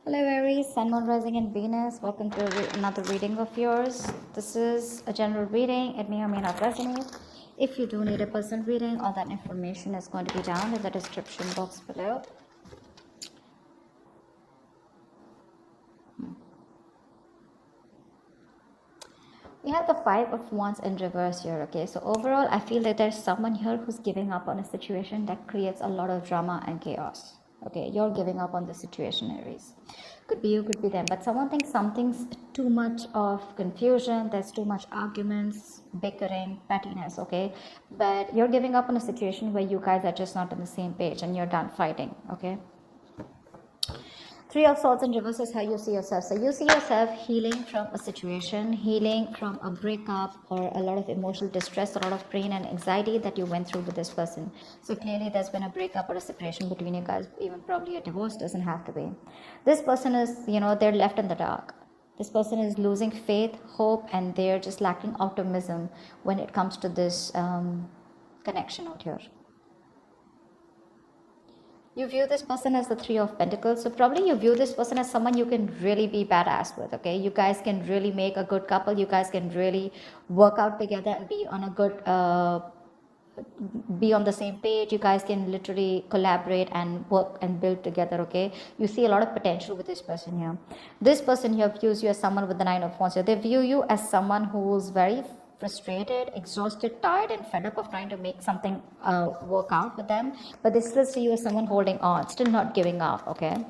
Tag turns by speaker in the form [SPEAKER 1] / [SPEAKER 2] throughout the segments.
[SPEAKER 1] Hello Aries, Sun, Moon, Rising and Venus. Welcome to another reading of yours. This is a general reading. It may or may not resonate. If you do need a personal reading, all that information is going to be down in the description box below. We have the Five of Wands in reverse here, okay? So overall, I feel that there's someone here who's giving up on a situation that creates a lot of drama and chaos. Okay, you're giving up on the situation, Aries. Could be you, could be them, but someone thinks something's too much of confusion, there's too much arguments, bickering, pettiness, okay? But you're giving up on a situation where you guys are just not on the same page and you're done fighting, okay? Three of Swords in reverse is how you see yourself. So you see yourself healing from a situation, healing from a breakup or a lot of emotional distress, a lot of pain and anxiety that you went through with this person. So clearly there's been a breakup or a separation between you guys, even probably a divorce, doesn't have to be. This person is, they're left in the dark. This person is losing faith, hope, and they're just lacking optimism when it comes to this connection out here. You view this person as the Three of Pentacles. So probably you view this person as someone you can really be badass with, okay? You guys can really make a good couple. You guys can really work out together and be on a good, be on the same page. You guys can literally collaborate and work and build together, okay? You see a lot of potential with this person here. This person here views you as someone with the Nine of Wands. They view you as someone who's very frustrated, exhausted, tired, and fed up of trying to make something work out with them, but they still see you as someone holding on, still not giving up, okay?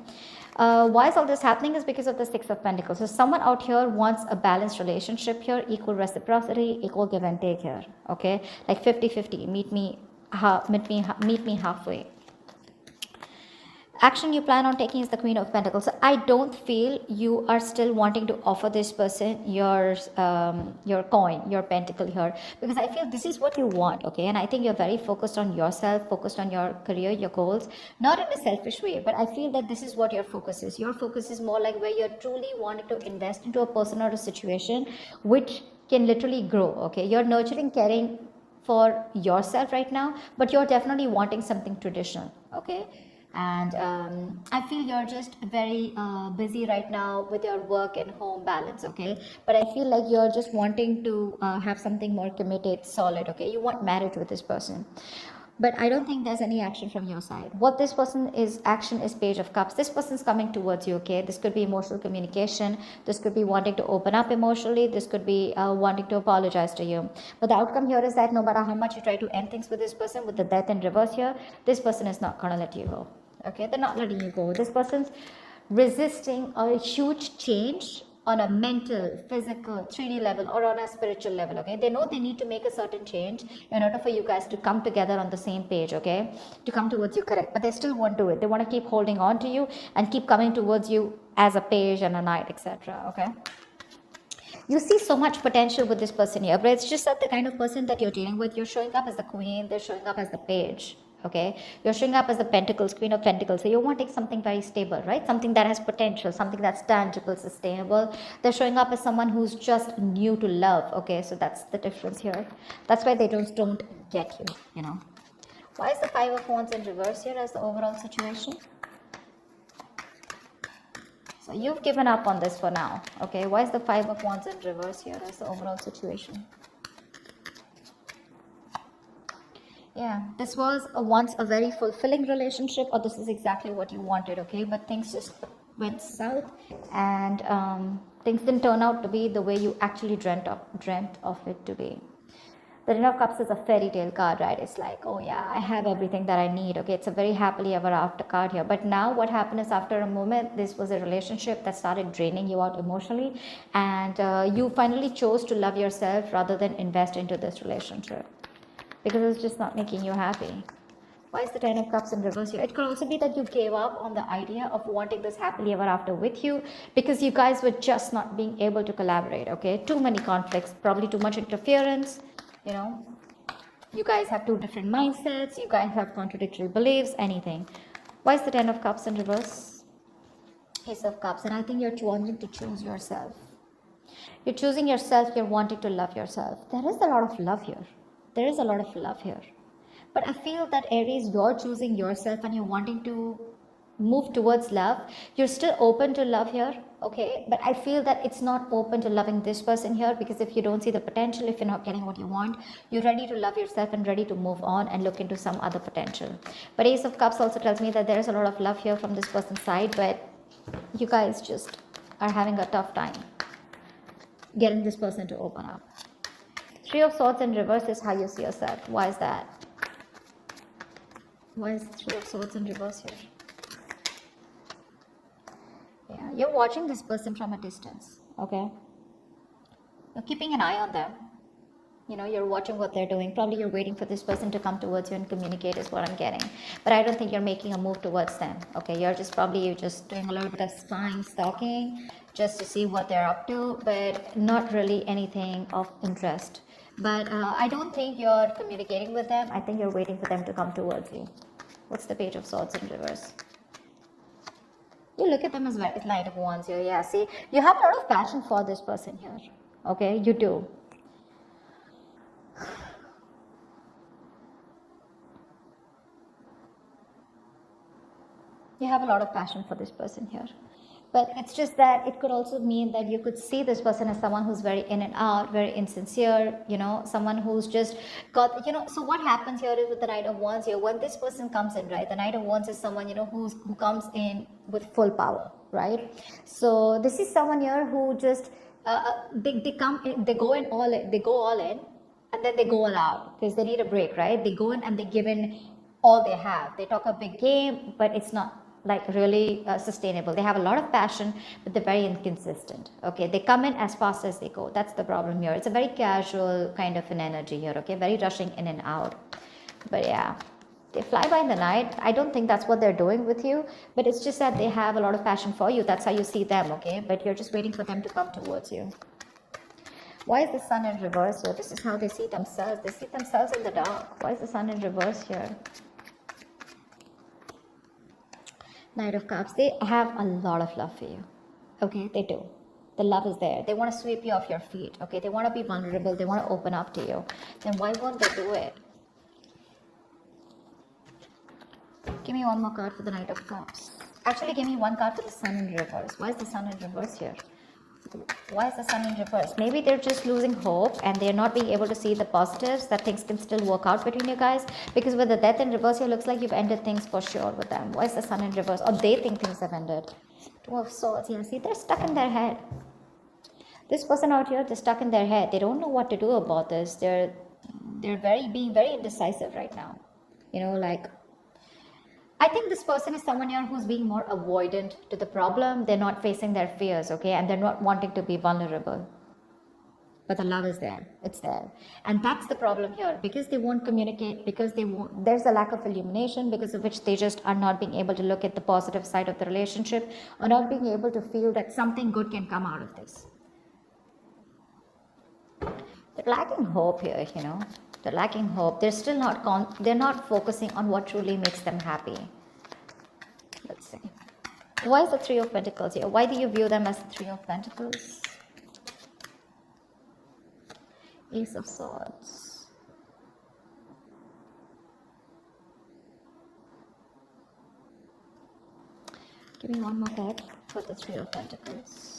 [SPEAKER 1] Why is all this happening is because of the Six of Pentacles. So someone out here wants a balanced relationship here, equal reciprocity, equal give and take here, okay? Like 50-50, meet me halfway. Action you plan on taking is the Queen of Pentacles. So I don't feel you are still wanting to offer this person your coin, your pentacle here, because I feel this is what you want, okay? And I think you're very focused on yourself, focused on your career, your goals, not in a selfish way, but I feel that this is what your focus is. Your focus is more like where you're truly wanting to invest into a person or a situation which can literally grow, okay? You're nurturing, caring for yourself right now, but you're definitely wanting something traditional, okay? And I feel you're just very busy right now with your work and home balance, okay? But I feel like you're just wanting to have something more committed, solid, okay? You want marriage with this person, but I don't think there's any action from your side. What this person is action is Page of Cups. This person's coming towards you, okay? This could be emotional communication, this could be wanting to open up emotionally, this could be wanting to apologize to you, but the outcome here is that no matter how much you try to end things with this person, with the Death in reverse here, this person is not gonna let you go, okay? They're not letting you go. This person's resisting a huge change on a mental, physical, 3D level or on a spiritual level, okay? They know they need to make a certain change in order for you guys to come together on the same page, okay? To come towards you, correct? But they still won't do it. They want to keep holding on to you and keep coming towards you as a page and a knight, etc., okay? You see so much potential with this person here, but it's just that the kind of person that you're dealing with, you're showing up as the queen, they're showing up as the page, okay? You're showing up as the Pentacles, Queen of Pentacles. So you're wanting something very stable, right? Something that has potential, something that's tangible, sustainable. They're showing up as someone who's just new to love, okay? So that's the difference here. That's why they don't get you, you know? Why is the Five of Wands in reverse here as the overall situation? So you've given up on this for now, okay? Why is the Five of Wands in reverse here as the overall situation? Yeah, this was once a very fulfilling relationship, or this is exactly what you wanted, okay? But things just went south, and things didn't turn out to be the way you actually dreamt of it to be. The Ten of Cups is a fairy tale card, right? It's like, oh yeah, I have everything that I need, okay? It's a very happily ever after card here. But now what happened is, after a moment, this was a relationship that started draining you out emotionally, and you finally chose to love yourself rather than invest into this relationship, because it's just not making you happy. Why is the Ten of Cups in reverse here? It could also be that you gave up on the idea of wanting this happily ever after with you because you guys were just not being able to collaborate, okay? Too many conflicts, probably too much interference, you know? You guys have two different mindsets, you guys have contradictory beliefs, anything. Why is the Ten of Cups in reverse? Ace of Cups, and I think you're wanting to choose yourself. You're choosing yourself, you're wanting to love yourself. There is a lot of love here. There is a lot of love here. But I feel that Aries, you're choosing yourself and you're wanting to move towards love. You're still open to love here, okay, but I feel that it's not open to loving this person here, because if you don't see the potential, if you're not getting what you want, you're ready to love yourself and ready to move on and look into some other potential. But Ace of Cups also tells me that there is a lot of love here from this person's side, but you guys just are having a tough time getting this person to open up. Three of Swords in reverse is how you see yourself. Why is that? Why is Three of Swords in reverse here? Yeah, you're watching this person from a distance, okay? You're keeping an eye on them. You know, you're watching what they're doing. Probably you're waiting for this person to come towards you and communicate is what I'm getting. But I don't think you're making a move towards them, okay? You're just doing a little bit of spying, stalking, just to see what they're up to, but not really anything of interest. But I don't think you're communicating with them. I think you're waiting for them to come towards you. What's the Page of Swords in reverse? You look at them as Knight of Wands here. Yeah, see, you have a lot of passion for this person here. Okay, you do. You have a lot of passion for this person here. But it's just that it could also mean that you could see this person as someone who's very in and out, very insincere, you know, someone who's just got, you know, so what happens here is with the Knight of Wands here, when this person comes in, right, the Knight of Wands is someone, you know, who comes in with full power, right? So this is someone here who just, they come in, they go all in, and then they go all out because they need a break, right? They go in and they give in all they have. They talk a big game, but it's not like really sustainable. They have a lot of passion, but they're very inconsistent. Okay, they come in as fast as they go. That's the problem here. It's a very casual kind of an energy here. Okay, very rushing in and out. But yeah, they fly by in the night. I don't think that's what they're doing with you, but it's just that they have a lot of passion for you. That's how you see them. Okay, but you're just waiting for them to come towards you. Why is the Sun in reverse here? This is how they see themselves. They see themselves in the dark. Why is the Sun in reverse here? Knight of Cups. They have a lot of love for you. Okay, they do. The love is there. They want to sweep you off your feet. Okay, they want to be vulnerable. They want to open up to you. Then why won't they do it? Give me one more card for the Knight of Cups. Actually, give me one card for the Sun in reverse. Why is the Sun in reverse here? Why is the Sun in reverse? Maybe they're just losing hope and they're not being able to see the positives, that things can still work out between you guys, because with the Death in reverse here, looks like you've ended things for sure with them. Why is the Sun in reverse? Or they think things have ended. Two of Swords. Yeah, see, they're stuck in their head. This person out here, they're stuck in their head. They don't know what to do about this. They're being very indecisive right now. You know, like, I think this person is someone here who's being more avoidant to the problem. They're not facing their fears, okay? And they're not wanting to be vulnerable. But the love is there. It's there. And that's the problem here. Because they won't communicate, because there's a lack of illumination, because of which they just are not being able to look at the positive side of the relationship, or not being able to feel that something good can come out of this. They're lacking hope here, you know. They're lacking hope. They're still they're not focusing on what truly makes them happy. Let's see. Why is the Three of Pentacles here? Why do you view them as the Three of Pentacles? Ace of Swords. Give me one more card for the Three of Pentacles.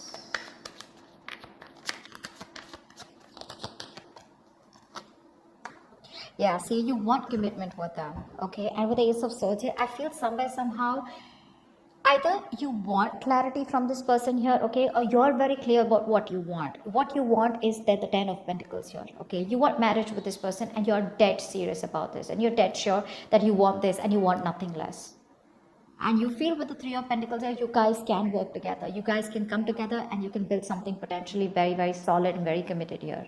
[SPEAKER 1] Yeah, see, you want commitment with them, okay? And with the Ace of Swords here, I feel somehow, either you want clarity from this person here, okay? Or you're very clear about what you want. What you want is that the Ten of Pentacles here, okay? You want marriage with this person and you're dead serious about this. And you're dead sure that you want this and you want nothing less. And you feel with the Three of Pentacles here, you guys can work together. You guys can come together and you can build something potentially very, very solid and very committed here.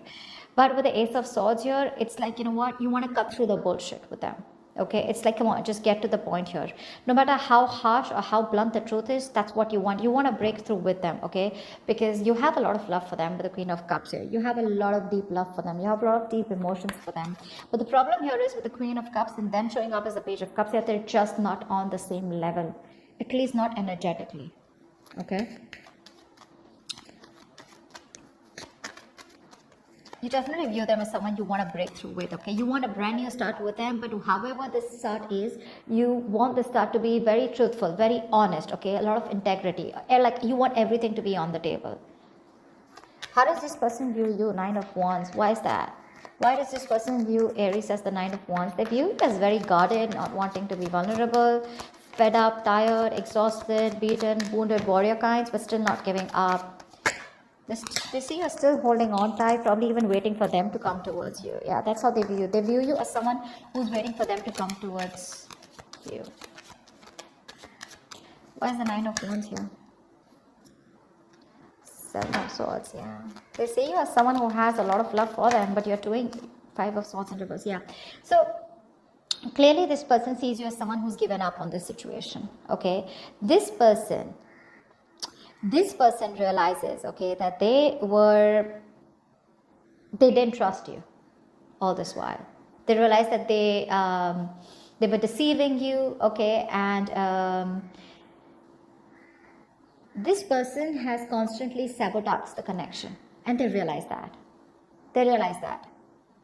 [SPEAKER 1] But with the Ace of Swords here, it's like, you know what? You want to cut through the bullshit with them. Okay, it's like, come on, just get to the point here. No matter how harsh or how blunt the truth is, that's what you want. You want to break through with them, okay? Because you have a lot of love for them with the Queen of Cups here. You have a lot of deep love for them. You have a lot of deep emotions for them. But the problem here is with the Queen of Cups and them showing up as the Page of Cups here, they're just not on the same level. At least not energetically, okay? You definitely view them as someone you want to break through with, okay? You want a brand new start with them, but however this start is, you want the start to be very truthful, very honest, okay? A lot of integrity. Like you want everything to be on the table. How does this person view you? Nine of Wands. Why is that? Why does this person view Aries as the Nine of Wands? They view you as very guarded, not wanting to be vulnerable, fed up, tired, exhausted, beaten, wounded warrior kinds, but still not giving up. They see you're still holding on tight, probably even waiting for them to come towards you. Yeah, that's how they view you. They view you as someone who's waiting for them to come towards you. Why is the Nine of Wands here? Seven of Swords, yeah. They see you as someone who has a lot of love for them, but you're doing Five of Swords in reverse, yeah. So, clearly this person sees you as someone who's given up on this situation, okay? This person realizes, okay, that they didn't trust you all this while. They realized that they were deceiving you, okay, and this person has constantly sabotaged the connection, and they realize that.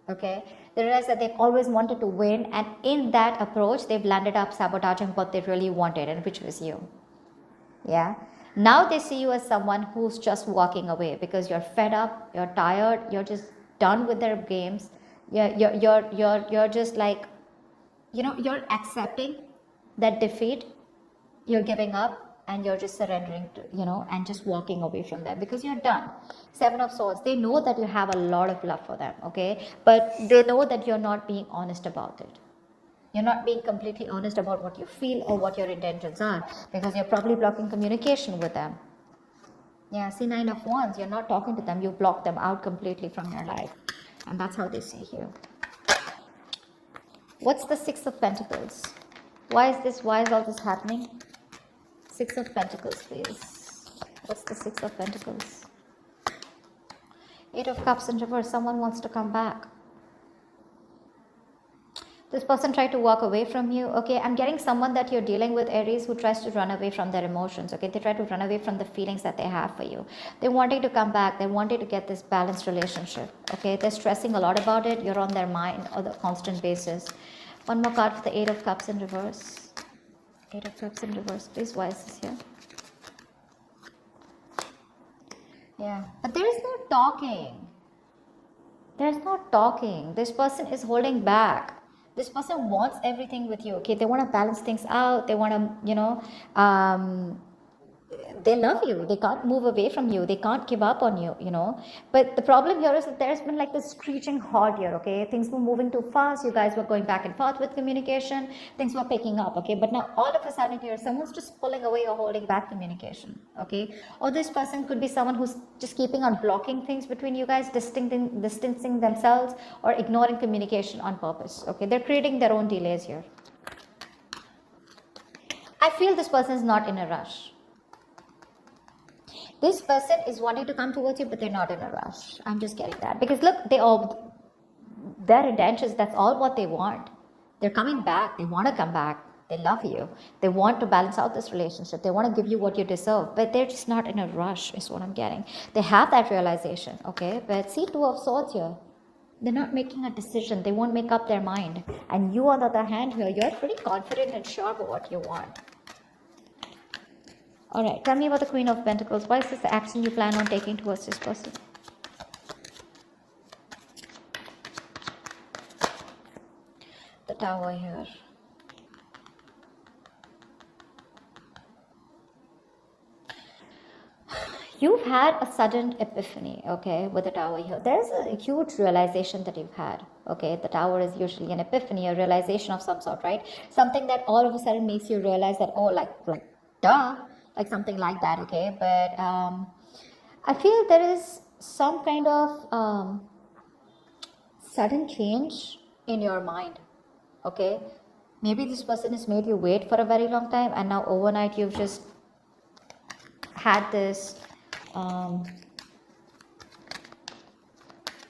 [SPEAKER 1] Okay, they realize that they've always wanted to win, and in that approach, they've landed up sabotaging what they really wanted, and which was you. Yeah. Now they see you as someone who's just walking away because you're fed up, you're tired, you're just done with their games. You're just like, you're accepting that defeat, you're giving up, and you're just surrendering to, and just walking away from them because you're done. Seven of Swords, they know that you have a lot of love for them, okay? But they know that you're not being honest about it. You're not being completely honest about what you feel or what your intentions are because you're probably blocking communication with them. Yeah, see, Nine of Wands, you're not talking to them, you block them out completely from your life. And that's how they see you. What's the Six of Pentacles? Why is all this happening? Six of Pentacles, please. What's the Six of Pentacles? Eight of Cups in reverse, someone wants to come back. This person tried to walk away from you. Okay, I'm getting someone that you're dealing with, Aries, who tries to run away from their emotions. Okay, they try to run away from the feelings that they have for you. They're wanting to come back. They're wanting to get this balanced relationship. Okay, they're stressing a lot about it. You're on their mind on a constant basis. One more card for the Eight of Cups in reverse. Eight of Cups in reverse, please. Why is this here? Yeah, but there is no talking. There's no talking. This person is holding back. This person wants everything with you, okay? They want to balance things out. They want to, they love you. They can't move away from you. They can't give up on you, But the problem here is that there's been like this screeching halt here, okay? Things were moving too fast. You guys were going back and forth with communication. Things were picking up, okay? But now all of a sudden here, someone's just pulling away or holding back communication, okay? Or this person could be someone who's just keeping on blocking things between you guys, distancing themselves or ignoring communication on purpose, okay? They're creating their own delays here. I feel this person is not in a rush. This person is wanting to come towards you, but they're not in a rush. I'm just getting that. Because look, their intentions, that's all what they want. They're coming back. They want to come back. They love you. They want to balance out this relationship. They want to give you what you deserve. But they're just not in a rush, is what I'm getting. They have that realization, okay? But see, Two of Swords here. They're not making a decision. They won't make up their mind. And you, on the other hand here, you're pretty confident and sure about what you want. All right, tell me about the Queen of Pentacles. What is this action you plan on taking towards this person? The Tower here. You've had a sudden epiphany, okay, with the Tower here. There's a huge realization that you've had, okay? The Tower is usually an epiphany, a realization of some sort, right? Something that all of a sudden makes you realize that, oh, like duh. Like something like that, okay? But I feel there is some kind of sudden change in your mind, okay? Maybe this person has made you wait for a very long time, and now overnight you've just had this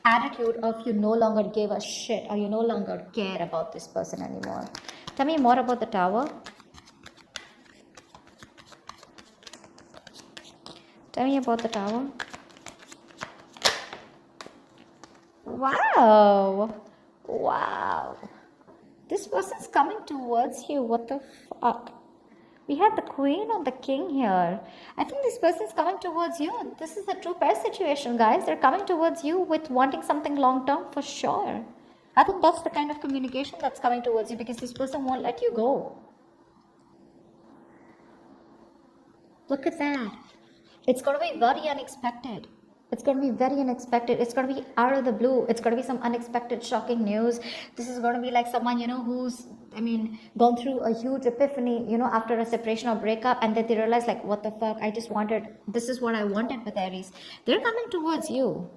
[SPEAKER 1] attitude of you no longer give a shit or you no longer care about this person anymore. Tell me more about the Tower. Tell me about the Tower. Wow. Wow. This person's coming towards you. What the fuck? We have the queen and the king here. I think this person's coming towards you. This is a true pair situation, guys. They're coming towards you with wanting something long term for sure. I think that's the kind of communication that's coming towards you because this person won't let you go. Look at that. It's going to be very unexpected. It's going to be very unexpected. It's going to be out of the blue. It's going to be some unexpected, shocking news. This is going to be like someone, who's, gone through a huge epiphany, after a separation or breakup. And then they realize, like, what the fuck? This is what I wanted with Aries. They're coming towards you.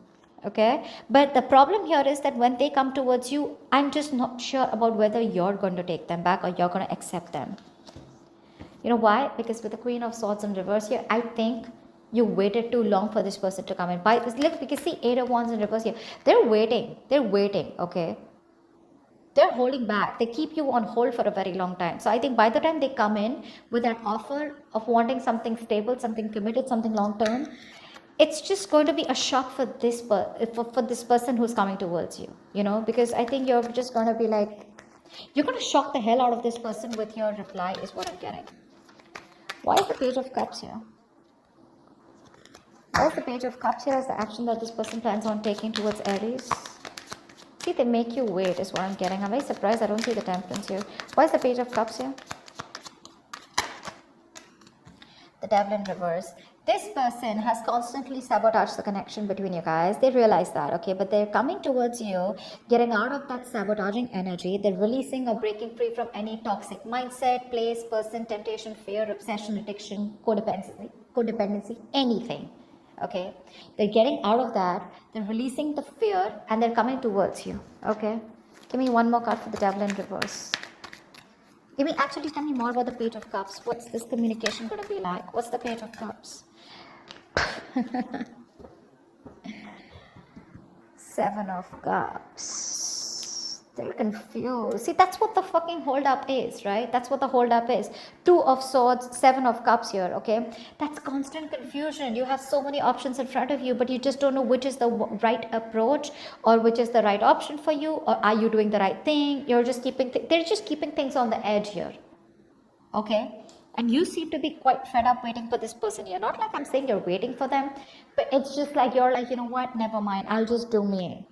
[SPEAKER 1] Okay. But the problem here is that when they come towards you, I'm just not sure about whether you're going to take them back or you're going to accept them. You know why? Because with the Queen of Swords in reverse here, I think you waited too long for this person to come in. Look, because see, Eight of Wands in reverse here, they're waiting, okay? They're holding back. They keep you on hold for a very long time. So I think by the time they come in with that offer of wanting something stable, something committed, something long term, it's just going to be a shock for this person who's coming towards you, because I think you're just going to be like, you're going to shock the hell out of this person with your reply is what I'm getting. Why is the Page of Cups here? Why is the Page of Cups here as the action that this person plans on taking towards Aries? See, they make you wait is what I'm getting. I'm very surprised I don't see the Temperance here. Why is the Page of Cups here? The Devil in reverse. This person has constantly sabotaged the connection between you guys. They realize that, okay? But they're coming towards you, getting out of that sabotaging energy. They're releasing or breaking free from any toxic mindset, place, person, temptation, fear, obsession, addiction, codependency, anything. Okay? They're getting out of that. They're releasing the fear and they're coming towards you. Okay? Give me one more card for the Devil in reverse. Actually tell me more about the Page of Cups. What's this communication going to be like? What's the Page of Cups? Seven of Cups. They're confused. See, that's what the fucking hold up is, right? That's what the hold up is. Two of Swords, Seven of Cups here, okay? That's constant confusion. You have so many options in front of you, but you just don't know which is the right approach or which is the right option for you, or are you doing the right thing? You're just they're just keeping things on the edge here, okay? And you seem to be quite fed up waiting for this person here. Not like I'm saying you're waiting for them, but it's just like you're like, you know what, never mind, I'll just do me,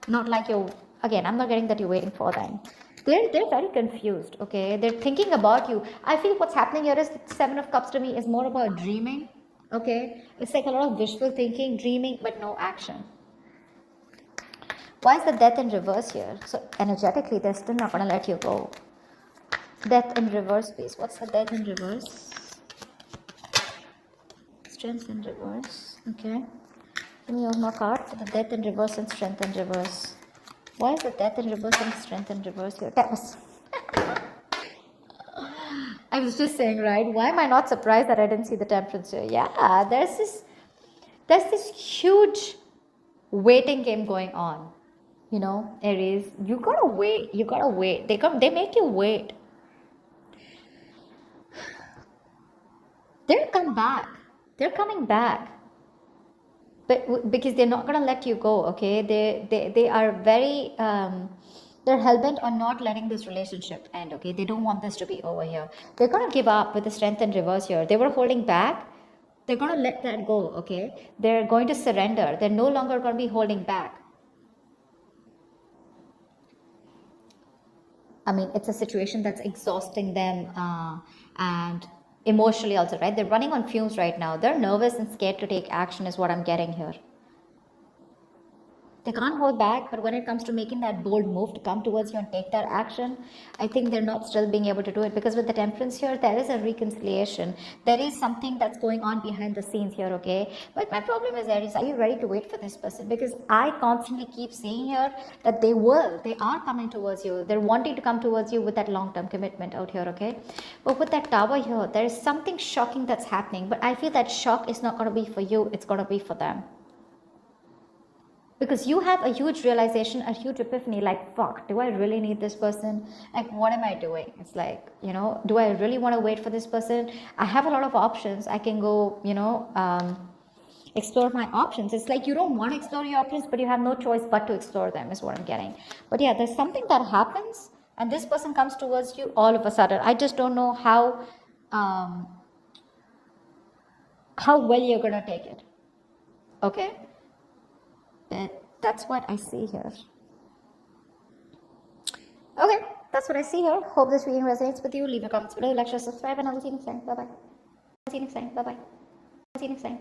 [SPEAKER 1] not like you're, again, I'm not getting that you're waiting for them. They're very confused, okay? They're thinking about you. I feel what's happening here is Seven of Cups to me is more about dreaming, okay? It's like a lot of wishful thinking, dreaming, but no action. Why is the Death in reverse here? So energetically, they're still not going to let you go. Death in reverse, please. What's the Death in reverse? Strength in reverse. Okay. Give me one more card for the Death in reverse and Strength in reverse. Why is the Death in reverse and Strength in reverse here? I was just saying, right? Why am I not surprised that I didn't see the Temperance here? Yeah, there's this huge waiting game going on. Aries, you gotta wait. They make you wait. They're coming back, but because they're not gonna let you go, okay? They are very they're hell-bent on not letting this relationship end, okay? They don't want this to be over here. They're gonna give up with the Strength in reverse here. They were holding back. They're gonna let that go, okay? They're going to surrender. They're no longer gonna be holding back. It's a situation that's exhausting them and emotionally also, right? They're running on fumes right now. They're nervous and scared to take action is what I'm getting here. They can't hold back, but when it comes to making that bold move to come towards you and take that action, I think they're not still being able to do it, because with the Temperance here, there is a reconciliation. There is something that's going on behind the scenes here, okay? But my problem is, Aries, are you ready to wait for this person? Because I constantly keep saying here that they are coming towards you. They're wanting to come towards you with that long-term commitment out here, okay? But with that Tower here, there is something shocking that's happening, but I feel that shock is not going to be for you, it's going to be for them. Because you have a huge realization, a huge epiphany, like, fuck, do I really need this person? Like, what am I doing? It's like, do I really want to wait for this person? I have a lot of options. I can go, explore my options. It's like you don't want to explore your options, but you have no choice but to explore them, is what I'm getting. But yeah, there's something that happens, and this person comes towards you all of a sudden. I just don't know um, how well you're gonna take it. Okay, that's what I see here. Okay, that's what I see here. Hope this reading resonates with you. Leave your comments below, like, share, subscribe, and I will see you next time. Bye bye. See you next time. Bye bye. See you next time.